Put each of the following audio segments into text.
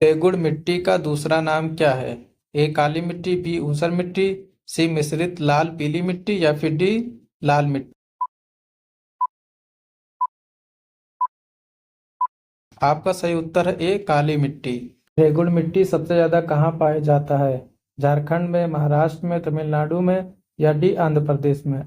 रेगुड़ मिट्टी का दूसरा नाम क्या है? ए काली मिट्टी, बी ऊसर मिट्टी, सी मिश्रित लाल पीली मिट्टी या फिर डी लाल मिट्टी। आपका सही उत्तर है ए काली मिट्टी। रेगुड़ मिट्टी सबसे ज्यादा कहाँ पाया जाता है? झारखंड में, महाराष्ट्र में, तमिलनाडु में या डी आंध्र प्रदेश में।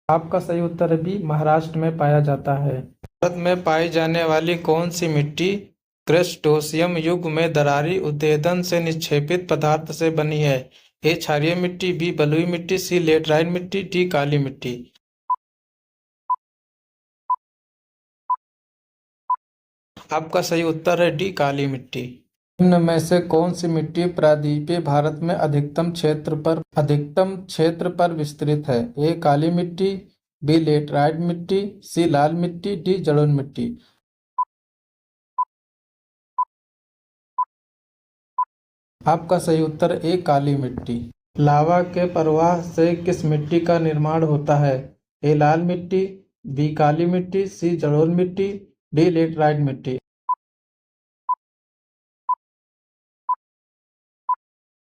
आपका सही उत्तर है बी महाराष्ट्र में पाया जाता है। भारत में पाई जाने वाली कौन सी मिट्टी क्रेस्टोसियम युग में दरारी उद्भेदन से निक्षेपित पदार्थ से बनी है? ए क्षारीय मिट्टी, बी बलुई मिट्टी, सी लेटराइट मिट्टी, डी काली मिट्टी। आपका सही उत्तर है डी काली मिट्टी। निम्न में से कौन सी मिट्टी प्रायद्वीपीय भारत में अधिकतम क्षेत्र पर विस्तृत है? ए काली मिट्टी, बी लेटराइट मिट्टी, सी लाल मिट्टी, डी जलोढ़ मिट्टी। आपका सही उत्तर ए काली मिट्टी। लावा के प्रवाह से किस मिट्टी का निर्माण होता है? ए लाल मिट्टी, बी काली मिट्टी, सी जलोढ़ मिट्टी, डी लेटराइट मिट्टी।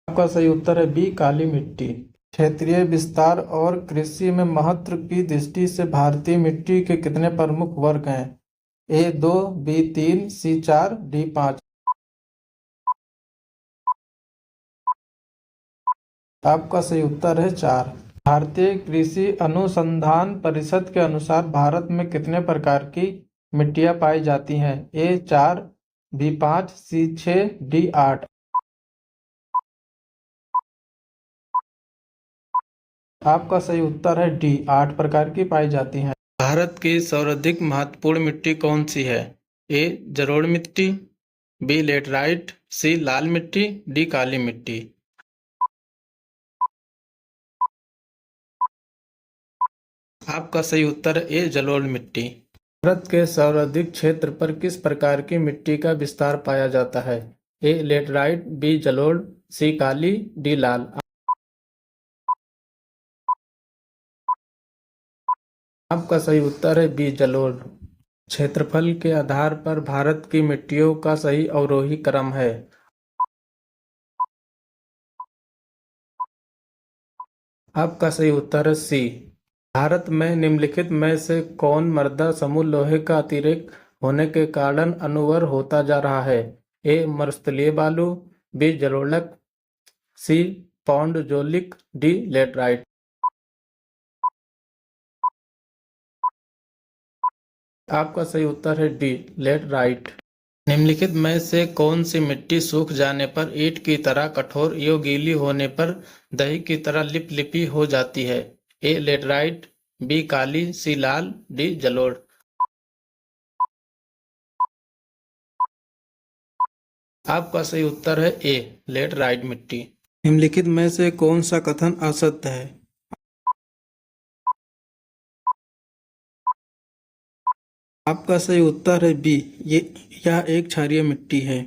आपका सही उत्तर है बी काली मिट्टी। क्षेत्रीय विस्तार और कृषि में महत्व की दृष्टि से भारतीय मिट्टी के कितने प्रमुख वर्ग हैं? ए 2, बी 3, सी 4, डी 5। आपका सही उत्तर है 4। भारतीय कृषि अनुसंधान परिषद के अनुसार भारत में कितने प्रकार की मिट्टियां पाई जाती हैं? ए 4, बी 5, सी 6, डी 8। आपका सही उत्तर है डी 8 प्रकार की पाई जाती हैं। भारत की सर्वाधिक महत्वपूर्ण मिट्टी कौन सी है? ए जलोढ़ मिट्टी, बी लेटराइट, सी लाल मिट्टी, डी काली मिट्टी। आपका सही उत्तर है ए जलोढ़ मिट्टी। भारत के सर्वाधिक क्षेत्र पर किस प्रकार की मिट्टी का विस्तार पाया जाता है? ए लेटराइट, बी जलोढ़, सी काली, डी लाल। आपका सही उत्तर है बी जलोढ़। क्षेत्रफल के आधार पर भारत की मिट्टियों का सही अवरोही क्रम है। आपका सही उत्तर है सी। भारत में निम्नलिखित में से कौन मृदा समूह लोहे का अतिरेक होने के कारण अनुर्वर होता जा रहा है? ए मरुस्थलीय बालू, बी जलोढ़, सी पौंडजोलिक, डी लेटराइट। आपका सही उत्तर है डी लेटराइट। निम्नलिखित में से कौन सी मिट्टी सूख जाने पर ईंट की तरह कठोर एवं गीली होने पर दही की तरह लिपलिपी हो जाती है? ए लेटराइट, बी काली, सी लाल, डी जलोढ़। आपका सही उत्तर है ए लेटराइट मिट्टी। निम्नलिखित में से कौन सा कथन असत्य है? आपका सही उत्तर है बी यह एक क्षारीय मिट्टी है।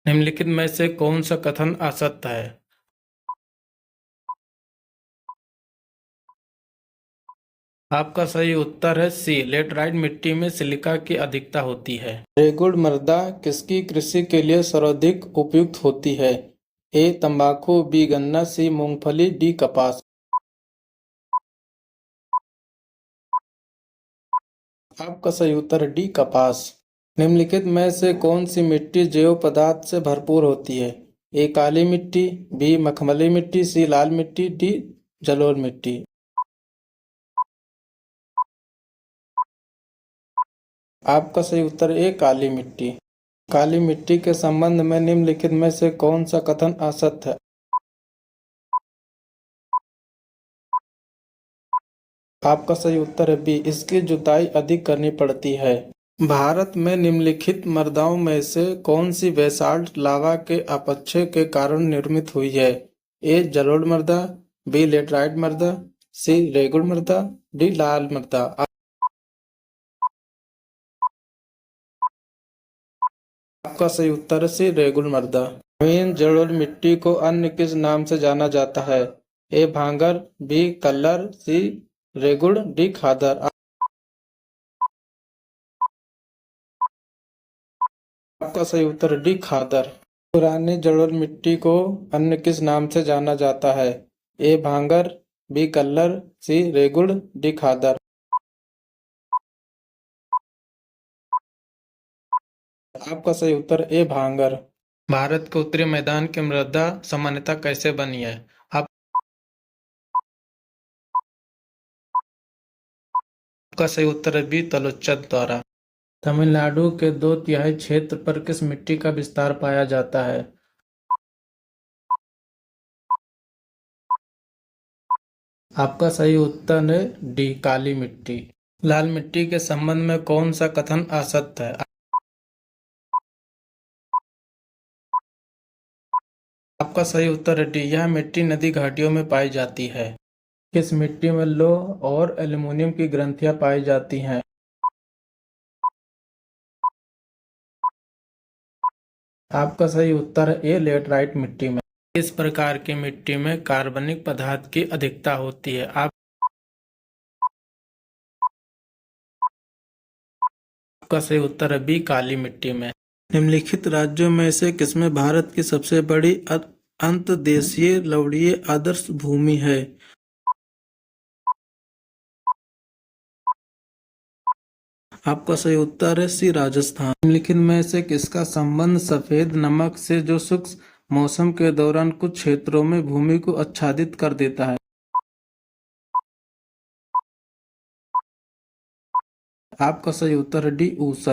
निम्नलिखित में से कौन सा कथन असत्य है? आपका सही उत्तर है सी लेटराइट मिट्टी में सिलिका की अधिकता होती है। रेगुड़ मृदा किसकी कृषि के लिए सर्वाधिक उपयुक्त होती है? ए तंबाकू, बी गन्ना, सी मूंगफली, डी कपास। आपका सही उत्तर है डी कपास। निम्नलिखित में से कौन सी मिट्टी जैव पदार्थ से भरपूर होती है? ए काली मिट्टी, बी मखमली मिट्टी, सी लाल मिट्टी, डी जलोढ़ मिट्टी। आपका सही उत्तर ए काली मिट्टी। काली मिट्टी के संबंध में निम्नलिखित में से कौन सा कथन असत्य है? आपका सही उत्तर है बी इसकी जुताई अधिक करनी पड़ती है। भारत में निम्नलिखित मृदाओं में से कौन सी बेसाल्ट लावा के अपक्षय के कारण निर्मित हुई है? ए जलोढ़ मृदा, बी लेटराइट मृदा, सी रेगुड़ मृदा, डी लाल मृदा। आपका सही उत्तर है सी रेगुड़ मृदा। नवीन जलोढ़ मिट्टी को अन्य किस नाम से जाना जाता है? ए भांगर, बी कल्लर, सी रेगुड़, डी खादर। आपका सही उत्तर डी खादर। पुरानी जलोढ़ मिट्टी को अन्य किस नाम से जाना जाता है? ए भांगर, बी कल्लर, सी रेगुड़, डी खादर। आपका सही उत्तर ए भांगर। भारत के उत्तरी मैदान की मृदा सामान्यतः कैसे बनी है? आपका सही उत्तर है बी तलोच्चत द्वारा। तमिलनाडु के 2/3 क्षेत्र पर किस मिट्टी का विस्तार पाया जाता है? आपका सही उत्तर है डी काली मिट्टी। लाल मिट्टी के संबंध में कौन सा कथन असत्य है? आपका सही उत्तर है डी, यह मिट्टी नदी घाटियों में पाई जाती है। किस मिट्टी में लौह और एल्यूमीनियम की ग्रंथियां पाई जाती हैं? आपका सही उत्तर है ए लेटराइट मिट्टी में। इस प्रकार की मिट्टी में कार्बनिक पदार्थ की अधिकता होती है? आपका सही उत्तर है बी काली मिट्टी में। निम्नलिखित राज्यों में से किसमें भारत की सबसे बड़ी अंतर्देशीय लवणीय आदर्श भूमि है? आपका सही उत्तर है सी राजस्थान। निम्नलिखित में से किसका संबंध सफेद नमक से जो शुष्क मौसम के दौरान कुछ क्षेत्रों में भूमि को आच्छादित कर देता है? आपका सही उत्तर है डी ऊसर।